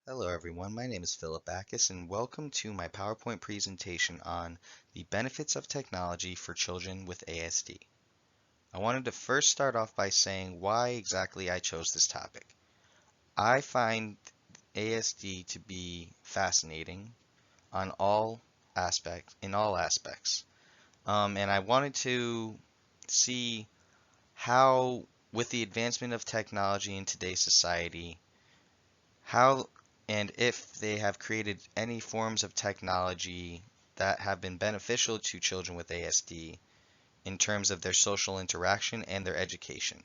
Hello everyone, my name is Philip Backus and welcome to my PowerPoint presentation on the benefits of technology for children with ASD. I wanted to first start off by saying why exactly I chose this topic. I find ASD to be fascinating in all aspects. And I wanted to see how, with the advancement of technology in today's society, how and if they have created any forms of technology that have been beneficial to children with ASD in terms of their social interaction and their education.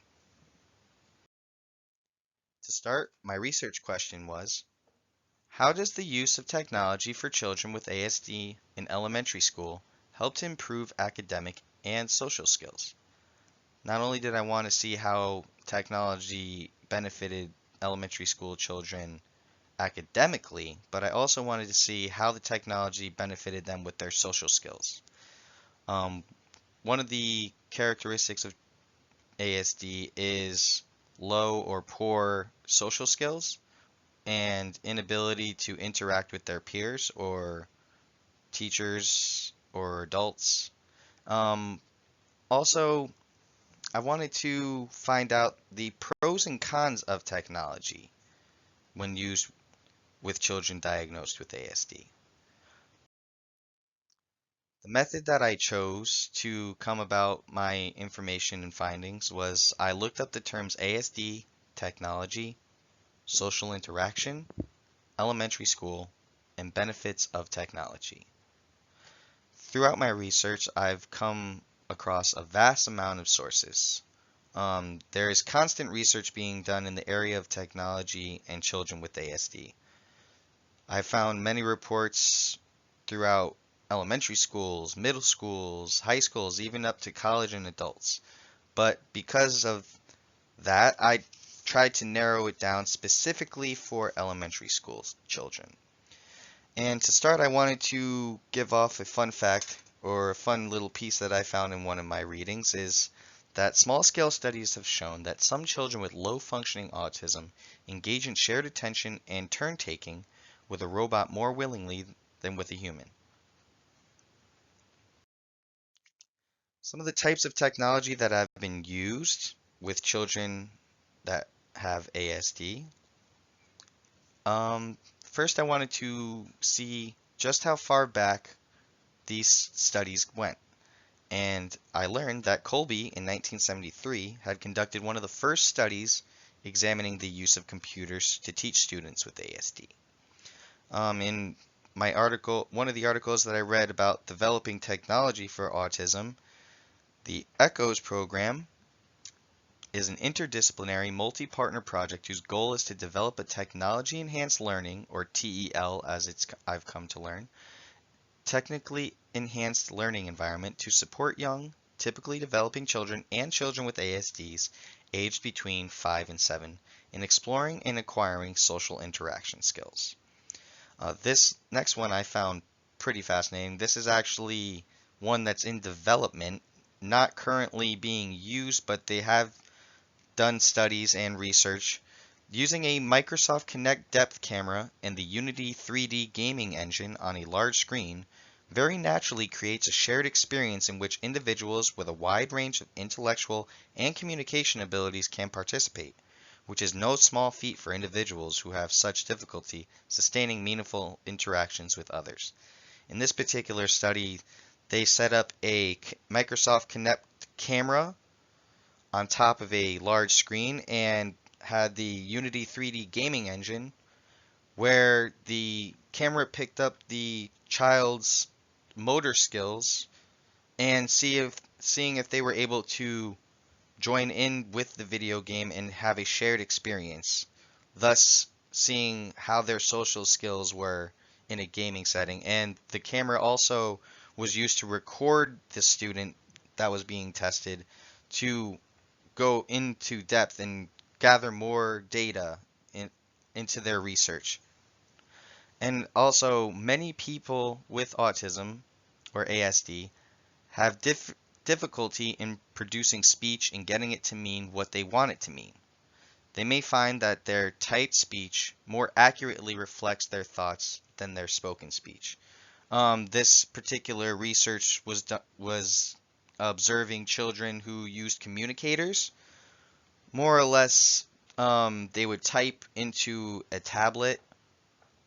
To start, my research question was, how does the use of technology for children with ASD in elementary school help to improve academic and social skills? Not only did I want to see how technology benefited elementary school children academically, but I also wanted to see how the technology benefited them with their social skills. Um, One of the characteristics of ASD is low or poor social skills and inability to interact with their peers or teachers or adults. Um, Also, I wanted to find out the pros and cons of technology when used with children diagnosed with ASD. The method that I chose to come about my information and findings was I looked up the terms ASD, technology, social interaction, elementary school, and benefits of technology. Throughout my research, I've come across a vast amount of sources. There is constant research being done in the area of technology and children with ASD. I found many reports throughout elementary schools, middle schools, high schools, even up to college and adults. But because of that, I tried to narrow it down specifically for elementary school children. And to start, I wanted to give off a fun fact or a fun little piece that I found in one of my readings is that small-scale studies have shown that some children with low-functioning autism engage in shared attention and turn-taking with a robot more willingly than with a human. Some of the types of technology that have been used with children that have ASD. First, I wanted to see just how far back these studies went. And I learned that Colby in 1973 had conducted one of the first studies examining the use of computers to teach students with ASD. In my article, one of the articles that I read about developing technology for autism, the ECHOES program is an interdisciplinary multi-partner project whose goal is to develop a technology-enhanced learning, or TEL as I've come to learn, technically enhanced learning environment to support young, typically developing children and children with ASDs aged between 5 and 7 in exploring and acquiring social interaction skills. This next one I found pretty fascinating. This is actually one that's in development, not currently being used, but they have done studies and research using a Microsoft Kinect depth camera and the Unity 3D gaming engine on a large screen very naturally creates a shared experience in which individuals with a wide range of intellectual and communication abilities can participate, which is no small feat for individuals who have such difficulty sustaining meaningful interactions with others. In this particular study, they set up a Microsoft Kinect camera on top of a large screen and had the Unity 3D gaming engine where the camera picked up the child's motor skills and seeing if they were able to join in with the video game and have a shared experience, thus seeing how their social skills were in a gaming setting. And the camera also was used to record the student that was being tested to go into depth and gather more data into their research. And also, many people with autism or ASD have difficulty in producing speech and getting it to mean what they want it to mean. they may find that their typed speech more accurately reflects their thoughts than their spoken speech. This particular research was observing children who used communicators. More or less, they would type into a tablet,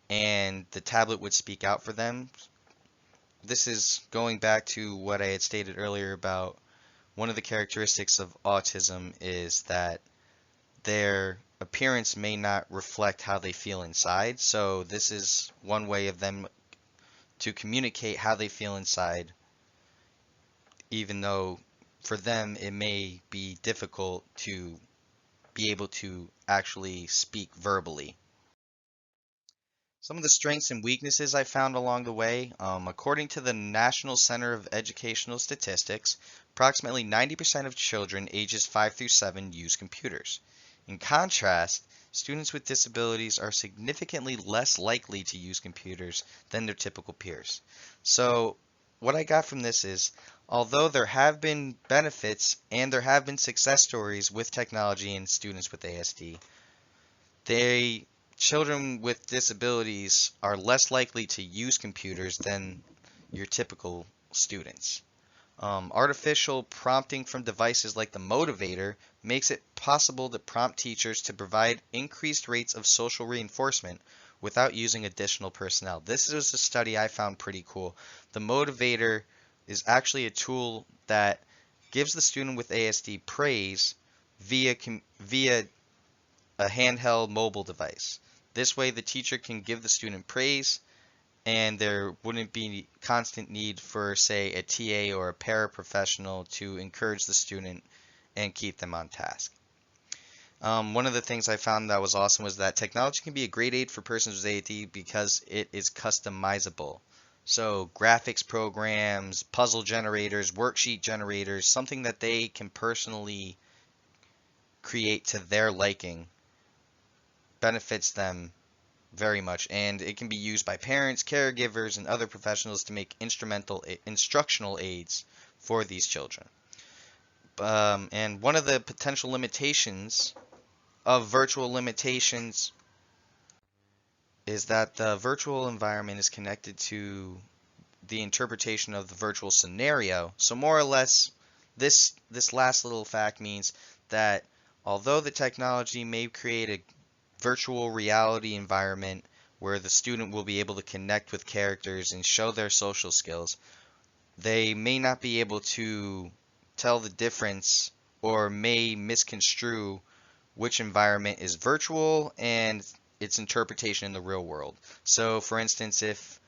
and the tablet would speak out for them. This is going back to what I had stated earlier about one of the characteristics of autism is that their appearance may not reflect how they feel inside. So this is one way of them to communicate how they feel inside, even though for them it may be difficult to be able to actually speak verbally. Some of the strengths and weaknesses I found along the way, according to the National Center of Educational Statistics, approximately 90% of children ages 5 through 7 use computers. In contrast, students with disabilities are significantly less likely to use computers than their typical peers. So, what I got from this is, although there have been benefits and there have been success stories with technology and students with ASD, they children with disabilities are less likely to use computers than your typical students. Artificial prompting from devices like the motivator makes it possible to prompt teachers to provide increased rates of social reinforcement without using additional personnel. This is a study I found pretty cool. The motivator is actually a tool that gives the student with ASD praise via a handheld mobile device. This way, the teacher can give the student praise, and there wouldn't be constant need for, say, a TA or a paraprofessional to encourage the student and keep them on task. One of the things I found that was awesome was that technology can be a great aid for persons with ADD because it is customizable. So graphics programs, puzzle generators, worksheet generators, something that they can personally create to their liking benefits them very much, and it can be used by parents, caregivers, and other professionals to make instructional aids for these children. And one of the potential limitations of virtual limitations is that the virtual environment is connected to the interpretation of the virtual scenario. So more or less, this last little fact means that although the technology may create a virtual reality environment where the student will be able to connect with characters and show their social skills, they may not be able to tell the difference or may misconstrue which environment is virtual and its interpretation in the real world. So, for instance, if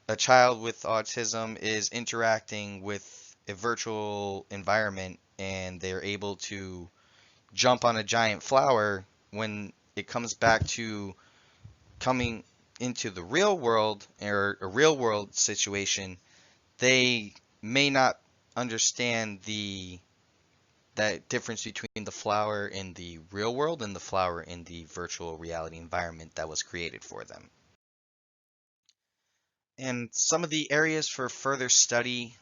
a child with autism is interacting with a virtual environment and they're able to jump on a giant flower, when it comes back to coming into the real world or a real world situation, they may not understand the that difference between the flower in the real world and the flower in the virtual reality environment that was created for them. And some of the areas for further study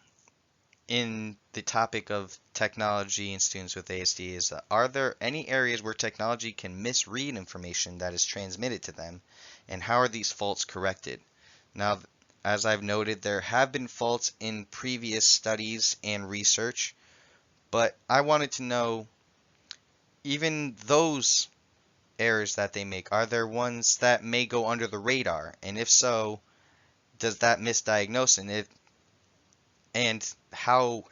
in the topic of technology and students with ASD is, are there any areas where technology can misread information that is transmitted to them, and how are these faults corrected? Now, as I've noted, there have been faults in previous studies and research, but I wanted to know, even those errors that they make, are there ones that may go under the radar? And if so, does that misdiagnose? And how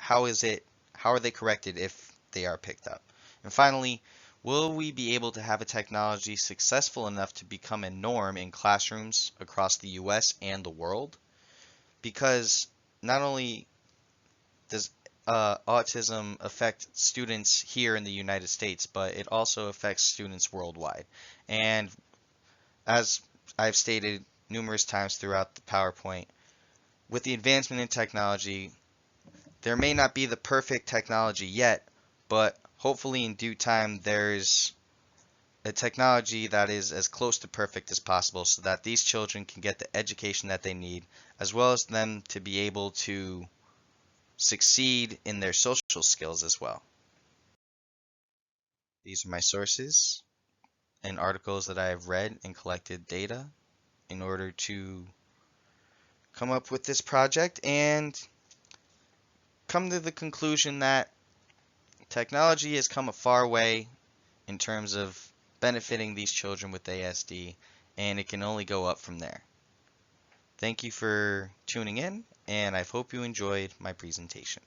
are they corrected if they are picked up? And finally, will we be able to have a technology successful enough to become a norm in classrooms across the US and the world? Because not only does autism affect students here in the United States, but it also affects students worldwide. And as I've stated numerous times throughout the PowerPoint, with the advancement in technology, there may not be the perfect technology yet, but hopefully in due time there's a technology that is as close to perfect as possible so that these children can get the education that they need, as well as them to be able to succeed in their social skills as well. These are my sources. and articles that I have read and collected data in order to come up with this project and come to the conclusion that technology has come a far way in terms of benefiting these children with ASD, and it can only go up from there. Thank you for tuning in, and I hope you enjoyed my presentation.